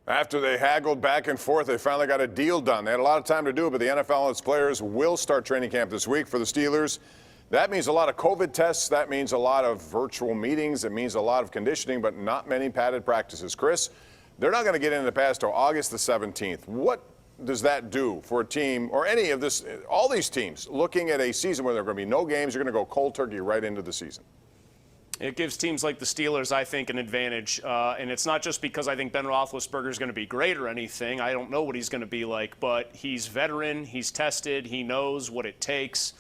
After they haggled back and forth, they finally got a deal done. They had a lot of time to do it, but the NFL and its players will start training camp this week for the Steelers. That means a lot of COVID tests. That means a lot of virtual meetings. It means a lot of conditioning, but not many padded practices. Chris, they're not going to get into the pads till August the 17th. What does that do for a team or any of this, all these teams looking at a season where there are going to be no games? You're going to go cold turkey right into the season. It gives teams like the Steelers, I think, an advantage. And it's not just because I think Ben Roethlisberger is going to be great or anything. I don't know what he's going to be like, but he's veteran, he's tested, he knows what it takes.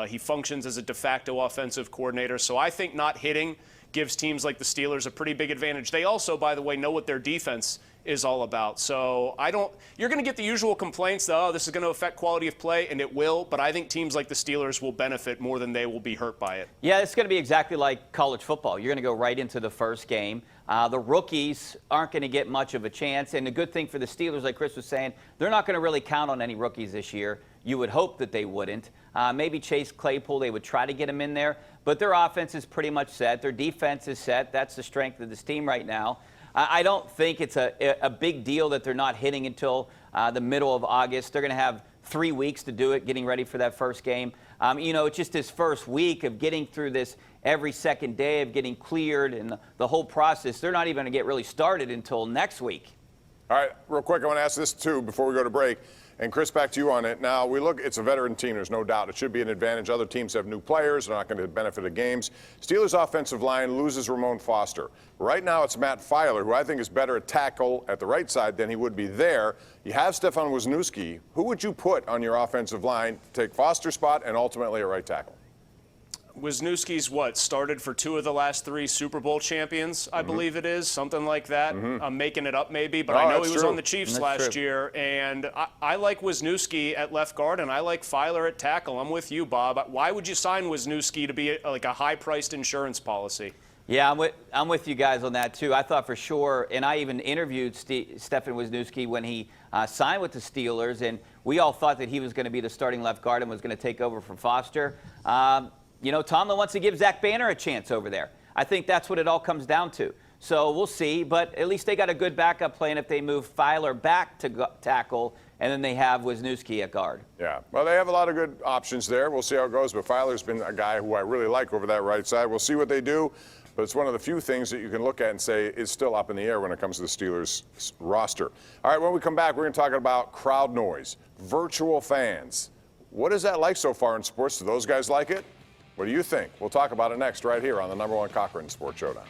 He functions as a de facto offensive coordinator. So I think not hitting gives teams like the Steelers a pretty big advantage. They also, by the way, know what their defense is all about. So you're going to get the usual complaints that, oh, this is going to affect quality of play, and it will, but I think teams like the Steelers will benefit more than they will be hurt by it. Yeah, it's going to be exactly like college football. You're going to go right into the first game. The rookies aren't going to get much of a chance, and the good thing for the Steelers, like Chris was saying, they're not going to really count on any rookies this year. You would hope that they wouldn't. Maybe Chase Claypool, they would try to get him in there, but their offense is pretty much set. Their defense is set. That's the strength of this team right now. I don't think it's a big deal that they're not hitting until the middle of August. They're going to have 3 weeks to do it, getting ready for that first game. You know, it's just this first week of getting through this every second day of getting cleared and the whole process. They're not even going to get really started until next week. All right, real quick, I want to ask this too before we go to break. And Chris, back to you on it. Now, it's a veteran team, there's no doubt. It should be an advantage. Other teams have new players. They're not going to benefit of games. Steelers offensive line loses Ramon Foster. Right now, it's Matt Filer, who I think is better at tackle at the right side than he would be there. You have Stefan Wisniewski. Who would you put on your offensive line to take Foster's spot and ultimately a right tackle? Wisniewski's started for 2 of the last 3 Super Bowl champions, I believe it is, something like that. I'm making it up maybe, but I know he was on the Chiefs last year. And I like Wisniewski at left guard, and I like Filer at tackle. I'm with you, Bob. Why would you sign Wisniewski to be like a high-priced insurance policy? Yeah, I'm with you guys on that, too. I thought for sure, and I even interviewed Stefan Wisniewski when he signed with the Steelers, and we all thought that he was going to be the starting left guard and was going to take over from Foster. You know, Tomlin wants to give Zach Banner a chance over there. I think that's what it all comes down to. So we'll see, but at least they got a good backup plan if they move Filer back to tackle, and then they have Wisniewski at guard. Yeah, well, they have a lot of good options there. We'll see how it goes, but Filer's been a guy who I really like over that right side. We'll see what they do, but it's one of the few things that you can look at and say is still up in the air when it comes to the Steelers roster. All right, when we come back, we're going to talk about crowd noise, virtual fans. What is that like so far in sports? Do those guys like it? What do you think? We'll talk about it next right here on the #1 Cochran Sports Showdown.